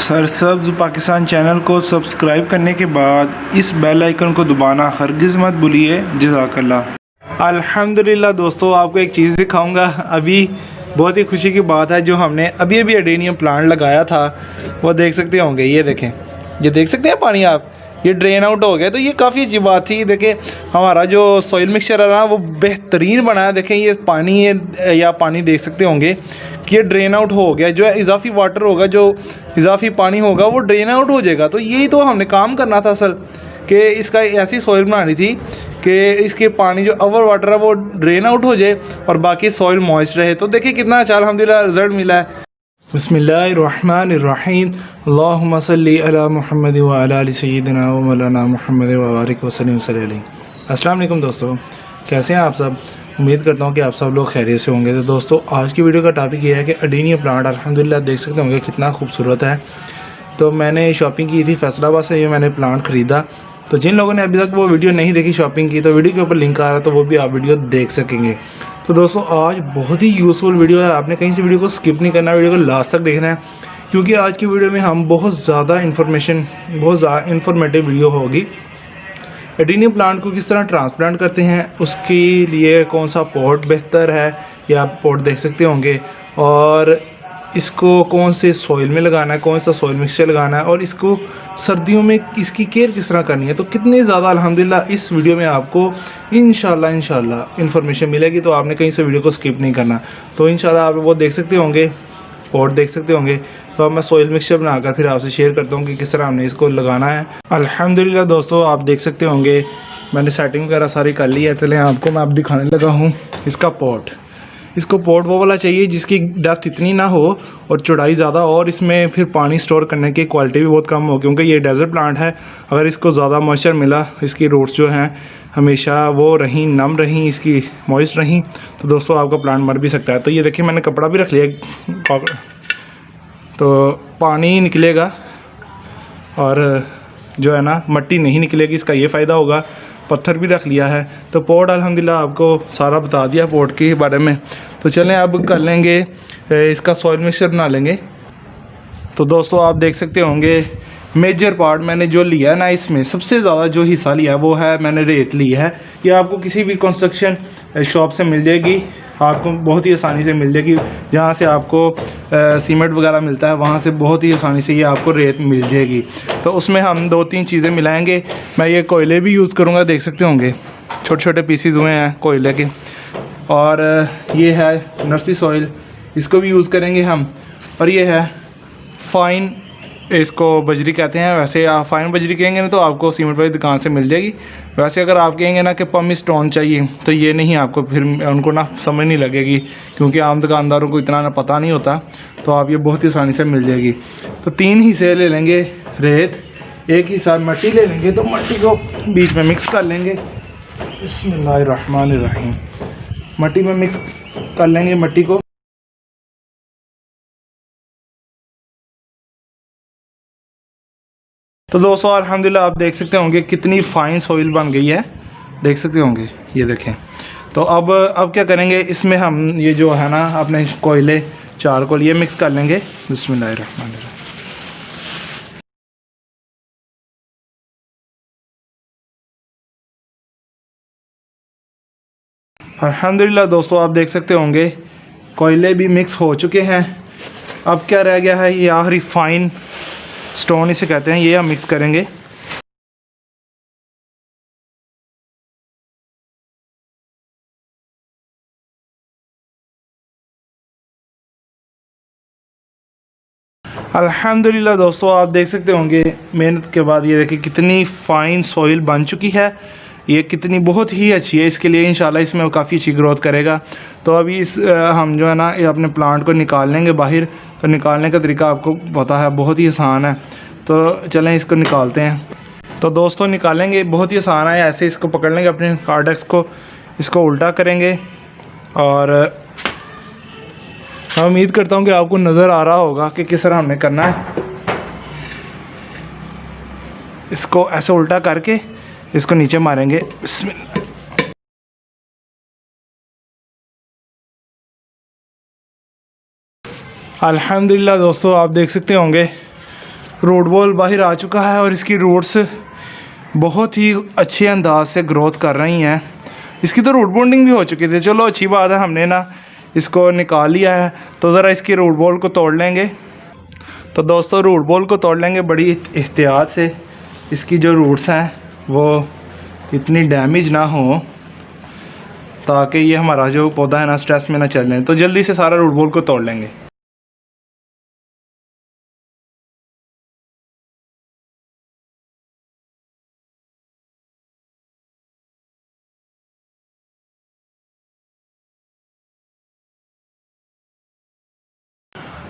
सरसब्ज़ Pakistan channel को subscribe करने के बाद इस बेल आइकन को दबाना हरगिज़ मत भूलिए। जज़ाकल्लाह। अल्हम्दुलिल्लाह दोस्तों, आपको एक चीज़ दिखाऊंगा। अभी बहुत ही खुशी की बात है, जो हमने अभी अडेनियम प्लांट लगाया था वो देख सकते होंगे। ये देखें, ये देख सकते हैं पानी आप, ये ड्रेन आउट हो गया। तो ये काफ़ी अच्छी बात थी। देखें हमारा जो सॉइल मिक्सचर है ना वो बेहतरीन बना है। देखें ये पानी या पानी देख सकते होंगे कि ये ड्रेन आउट हो गया। जो इजाफी वाटर होगा, जो इजाफी पानी होगा वो ड्रेन आउट हो जाएगा। तो यही तो हमने काम करना था सर, कि इसका ऐसी सॉइल बनानी थी कि इसके पानी जो अवर वाटर है वो ड्रेन आउट हो जाए और बाकी सॉइल मॉइस्ट रहे। तो देखिए कितना अच्छा अल्हम्दुलिल्लाह रिज़ल्ट मिला है। बिस्मिल्लाहिर्रहमानिर्रहीम, अल्लाहुम्मा सल्ली अला मुहम्मद व अला आलि सय्यिदिना व मौलाना मुहम्मद व बारिक वसल्लम अलैहि। अस्सलाम वालेकुम दोस्तों, कैसे हैं आप सब? उम्मीद करता हूँ कि आप सब लोग खैरियत से होंगे। तो दोस्तों आज की वीडियो का टॉपिक ये है कि अडेनियम प्लांट अल्हम्दुलिल्लाह देख सकते होंगे कितना खूबसूरत है। तो मैंने शॉपिंग की थी फैसलाबाद से, ये मैंने प्लांट ख़रीदा। तो जिन लोगों ने अभी तक वो वीडियो नहीं देखी शॉपिंग की, तो वीडियो के ऊपर लिंक आ रहा है, तो वो भी आप वीडियो देख सकेंगे। तो दोस्तों आज बहुत ही यूज़फुल वीडियो है, आपने कहीं से वीडियो को स्किप नहीं करना, वीडियो को लास्ट तक देखना है, क्योंकि आज की वीडियो में हम बहुत ज़्यादा इंफॉर्मेटिव वीडियो होगी। एडेनियम प्लांट को किस तरह ट्रांसप्लांट करते हैं, उसके लिए कौन सा पॉट बेहतर है, या आप पॉट देख सकते होंगे, और इसको कौन से सॉइल में लगाना है, कौन सा सॉइल मिक्सचर लगाना है, और इसको सर्दियों में इसकी केयर किस तरह करनी है। तो कितने ज़्यादा अल्हम्दुलिल्लाह इस वीडियो में आपको इंशाल्लाह इन्फॉर्मेशन मिलेगी। तो आपने कहीं से वीडियो को स्किप नहीं करना। तो इंशाल्लाह आप वो देख सकते होंगे, पॉट देख सकते होंगे। तो अब मैं सॉइल मिक्सचर बनाकर फिर आपसे शेयर करता हूँ कि किस तरह हमने इसको लगाना है। अल्हम्दुलिल्लाह दोस्तों आप देख सकते होंगे मैंने सेटिंग वगैरह सारी कर ली है। चलें आपको मैं अब दिखाने लगा हूँ इसका पॉट। इसको पॉट वो वाला चाहिए जिसकी डेप्थ इतनी ना हो और चौड़ाई ज़्यादा, और इसमें फिर पानी स्टोर करने की क्वालिटी भी बहुत कम हो, क्योंकि ये डेजर्ट प्लांट है। अगर इसको ज़्यादा मॉइस्चर मिला, इसकी रूट्स जो हैं हमेशा वो रहीं नम रहीं, इसकी मॉइस्ट रहीं, तो दोस्तों आपका प्लांट मर भी सकता है। तो ये देखिए मैंने कपड़ा भी रख लिया, तो पानी निकलेगा और जो है ना मिट्टी नहीं निकलेगी, इसका ये फ़ायदा होगा। पत्थर भी रख लिया है। तो पॉट अल्हम्दुलिल्लाह आपको सारा बता दिया पॉट के बारे में। तो चलें अब कर लेंगे इसका सॉइल मिक्सचर बना लेंगे। तो दोस्तों आप देख सकते होंगे मेजर पार्ट मैंने जो लिया है ना, इसमें सबसे ज़्यादा जो हिस्सा लिया है वो है मैंने रेत ली है। ये आपको किसी भी कंस्ट्रक्शन शॉप से मिल जाएगी, आपको बहुत ही आसानी से मिल जाएगी। जहाँ से आपको सीमेंट वगैरह मिलता है वहाँ से बहुत ही आसानी से ये आपको रेत मिल जाएगी। तो उसमें हम 2-3 चीज़ें मिलाएंगे। मैं ये कोयले भी यूज़ करूँगा, देख सकते होंगे छोटे छोटे पीसीज हुए हैं कोयले के। और ये है नर्सरी सॉइल, इसको भी यूज़ करेंगे हम। और ये है फ़ाइन, इसको बजरी कहते हैं। वैसे आप फ़ाइन बजरी कहेंगे ना तो आपको सीमेंट वाली दुकान से मिल जाएगी। वैसे अगर आप कहेंगे ना कि पमी स्टोन चाहिए, तो ये नहीं, आपको फिर उनको ना समझ नहीं लगेगी, क्योंकि आम दुकानदारों को इतना ना पता नहीं होता। तो आप ये बहुत ही आसानी से मिल जाएगी। तो 3 हिस्से ले लेंगे रेत, 1 हिस्सा मिट्टी ले लेंगे। तो मिट्टी को बीच में मिक्स कर लेंगे। बिस्मिल्लाहिर्रहमानिर्रहीम, मिट्टी में मिक्स कर लेंगे मिट्टी को। तो दोस्तों अल्हम्दुलिल्लाह आप देख सकते होंगे कितनी फ़ाइन सॉइल बन गई है, देख सकते होंगे, ये देखें। तो अब क्या करेंगे, इसमें हम ये जो है ना अपने कोयले चारकोल ये मिक्स कर लेंगे। बिस्मिल्लाहिर्रहमानिर्रहीम। अल्हम्दुलिल्लाह दोस्तों आप देख सकते होंगे कोयले भी मिक्स हो चुके हैं। अब क्या रह गया है, ये आखिरी फ़ाइन स्टोन इसे कहते हैं, ये हम मिक्स करेंगे। अल्हम्दुलिल्लाह दोस्तों आप देख सकते होंगे मेहनत के बाद ये देखिए कितनी फ़ाइन सॉइल बन चुकी है। ये कितनी बहुत ही अच्छी है, इसके लिए इंशाल्लाह इसमें वो काफ़ी अच्छी ग्रोथ करेगा। तो अभी हम जो है ना ये अपने प्लांट को निकाल लेंगे बाहर। तो निकालने का तरीका आपको पता है, बहुत ही आसान है। तो चलें इसको निकालते हैं। तो दोस्तों निकालेंगे बहुत ही आसान है। ऐसे इसको पकड़ लेंगे अपने कार्डेक्स को, इसको उल्टा करेंगे, और मैं उम्मीद करता हूँ कि आपको नज़र आ रहा होगा कि किस तरह हमने करना है। इसको ऐसे उल्टा करके इसको नीचे मारेंगे। अल्हम्दुलिल्लाह दोस्तों आप देख सकते होंगे रूट बॉल बाहर आ चुका है और इसकी रूट्स बहुत ही अच्छे अंदाज से ग्रोथ कर रही हैं। इसकी तो रूट बॉन्डिंग भी हो चुकी थी। चलो अच्छी बात है, हमने ना इसको निकाल लिया है। तो ज़रा इसकी रूट बॉल को तोड़ लेंगे। तो दोस्तों रूट बॉल को तोड़ लेंगे बड़ी एहतियात से। इसकी जो रूट्स हैं वो इतनी डैमेज ना हो ताकि ये हमारा जो पौधा है ना स्ट्रेस में ना चल। तो जल्दी से सारा रूट बॉल को तोड़ लेंगे।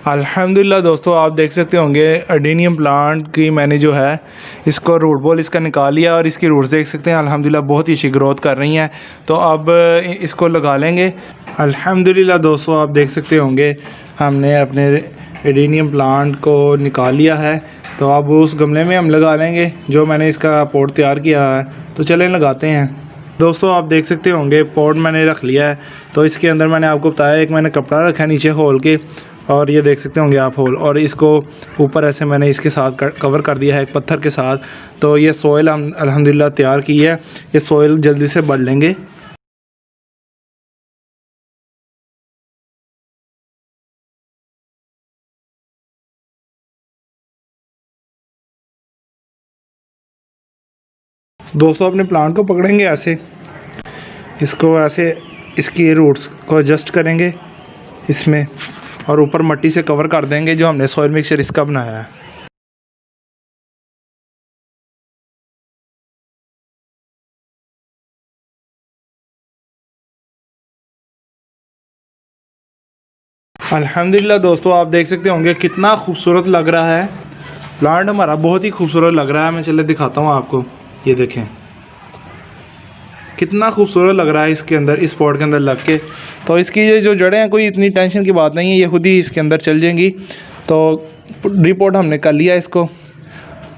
अल्हम्दुलिल्लाह दोस्तों, आप देख सकते होंगे अडेनियम प्लांट की मैंने जो है इसको रूट बॉल इसका निकाल लिया और इसकी रूट्स देख सकते हैं अल्हम्दुलिल्लाह बहुत ही अच्छी ग्रोथ कर रही हैं। तो अब इसको लगा लेंगे। अल्हम्दुलिल्लाह दोस्तों, आप देख सकते होंगे हमने अपने एडेनियम प्लांट को निकाल लिया है। तो अब उस गमले में हम लगा लेंगे जो मैंने इसका पॉट तैयार किया है। तो चलें लगाते हैं। दोस्तों आप देख सकते होंगे पॉट मैंने रख लिया है। तो इसके अंदर मैंने आपको बताया एक मैंने कपड़ा रखा है नीचे होल के, और ये देख सकते होंगे आप होल, और इसको ऊपर ऐसे मैंने इसके साथ कवर कर दिया है एक पत्थर के साथ। तो ये सोयल हम अल्हम्दुलिल्लाह तैयार की है। ये सोयल जल्दी से बढ़ लेंगे। दोस्तों अपने प्लांट को पकड़ेंगे ऐसे, इसको ऐसे इसकी रूट्स को एडजस्ट करेंगे इसमें, और ऊपर मिट्टी से कवर कर देंगे जो हमने सॉइल मिक्सचर इसका बनाया है। अल्हम्दुलिल्लाह दोस्तों, आप देख सकते होंगे कितना खूबसूरत लग रहा है प्लांट हमारा, बहुत ही खूबसूरत लग रहा है। मैं चले दिखाता हूँ आपको, ये देखें कितना खूबसूरत लग रहा है इसके अंदर, इस पॉट के अंदर लग के। तो इसकी ये जो जड़ें हैं कोई इतनी टेंशन की बात नहीं है, ये खुद ही इसके अंदर चल जाएंगी। तो रिपोर्ट हमने कर लिया इसको।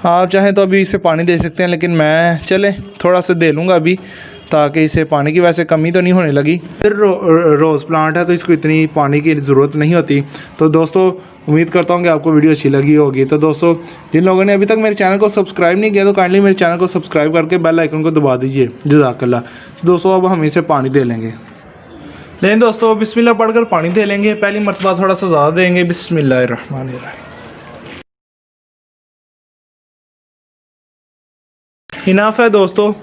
आप चाहें तो अभी इसे पानी दे सकते हैं, लेकिन मैं चले थोड़ा सा दे लूँगा अभी, ताकि इसे पानी की वैसे कमी तो नहीं होने लगी। फिर रोज़ प्लांट है तो इसको इतनी पानी की ज़रूरत नहीं होती। तो दोस्तों उम्मीद करता हूँ कि आपको वीडियो अच्छी लगी होगी। तो दोस्तों जिन लोगों ने अभी तक मेरे चैनल को सब्सक्राइब नहीं किया तो काइंडली मेरे चैनल को सब्सक्राइब करके बेल आइकन को दबा दीजिए। जज़ाकल्लाह। तो दोस्तों अब हम इसे पानी दे लेंगे। लेकिन दोस्तों बिस्मिल्लाह पढ़कर पानी दे लेंगे। पहली मरतबा थोड़ा सा ज़्यादा देंगे। बिस्मिल्लाहिर्रहमानिर्रहीम। इनाफ है दोस्तों,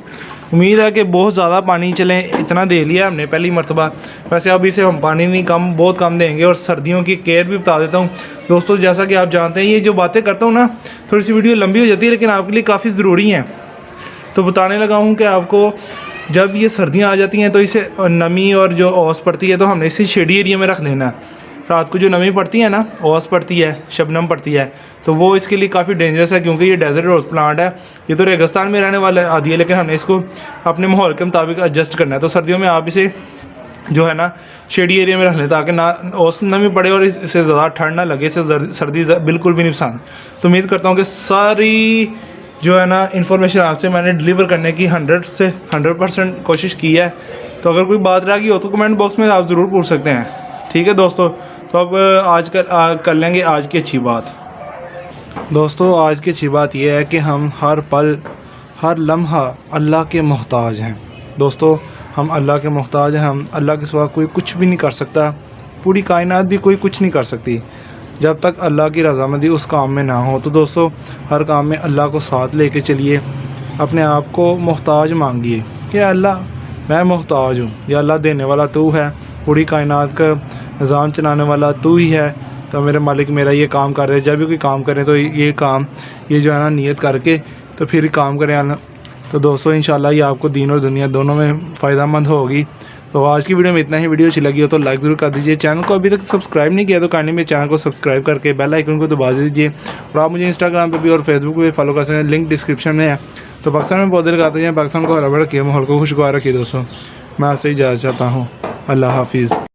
उम्मीद है कि बहुत ज़्यादा पानी चले, इतना दे लिया हमने पहली मरतबा। वैसे अब इसे हम पानी नहीं कम बहुत कम देंगे। और सर्दियों की केयर भी बता देता हूँ दोस्तों। जैसा कि आप जानते हैं ये जो बातें करता हूँ ना, थोड़ी सी वीडियो लंबी हो जाती है, लेकिन आपके लिए काफ़ी ज़रूरी हैं। तो बताने लगा हूँ कि आपको जब ये सर्दियाँ आ जाती हैं तो इसे नमी और जो ओस पड़ती है तो हमने इसे शेडी एरिया में रख लेना है। रात को जो नमी पड़ती है ना, ओस पड़ती है, शबनम पड़ती है, तो वो इसके लिए काफ़ी डेंजरस है, क्योंकि ये डेजर्ट रोज़ प्लांट है। ये तो रेगिस्तान में रहने वाला आदि है, लेकिन हमने इसको अपने माहौल के मुताबिक एडजस्ट करना है। तो सर्दियों में आप इसे जो है ना शेडी एरिया में रख लें, ताकि ना ओस नमी पड़े और इससे ज़्यादा ठंड ना लगे, इससे सर्दी बिल्कुल भी नहीं पसंद। तो उम्मीद करता हूँ कि सारी जो है ना इन्फॉर्मेशन आपसे मैंने डिलीवर करने की 100 से 100% कोशिश की है। तो अगर कोई बात रह गई हो तो कमेंट बॉक्स में आप ज़रूर पूछ सकते हैं। ठीक है दोस्तों, तो अब आज कर लेंगे आज की अच्छी बात। दोस्तों आज की अच्छी बात यह है कि हम हर पल हर लम्हा अल्लाह के मोहताज हैं। दोस्तों हम अल्लाह के मोहताज हैं। हम अल्लाह के सिवा कोई कुछ भी नहीं कर सकता। पूरी कायनात भी कोई कुछ नहीं कर सकती जब तक अल्लाह की रज़ामंदी उस काम में ना हो। तो दोस्तों हर काम में अल्लाह को साथ लेके चलिए। अपने आप को मोहताज मांगिए कि अल्लाह मैं मोहताज हूँ, या अल्लाह देने वाला तू है, पूरी कायनात का निज़ाम चलाने वाला तू ही है। तो मेरे मालिक मेरा ये काम कर रहे, जब भी कोई काम करें तो ये काम ये जो है ना नियत करके तो फिर काम करें। तो दोस्तों इंशाल्लाह ये आपको दीन और दुनिया दोनों में फ़ायदेमंद होगी। तो आज की वीडियो में इतना ही। वीडियो अच्छी लगी हो तो लाइक ज़रूर कर दीजिए। चैनल को अभी तक सब्सक्राइब नहीं किया तो काइंडली मेरे चैनल को सब्सक्राइब करके बेल आइकन को दबा दीजिए। और आप मुझे इंस्टाग्राम पे भी और फेसबुक पे भी फॉलो कर सकते हैं, लिंक डिस्क्रिप्शन में है। तो पाकिस्तान में पौधे लगाते हैं, पाकिस्तान को हरा भरा रखिए, माहौल को खुशगवार रखिए। दोस्तों मैं आपसे इजाज़त चाहता हूँ। अल्लाह हाफिज़।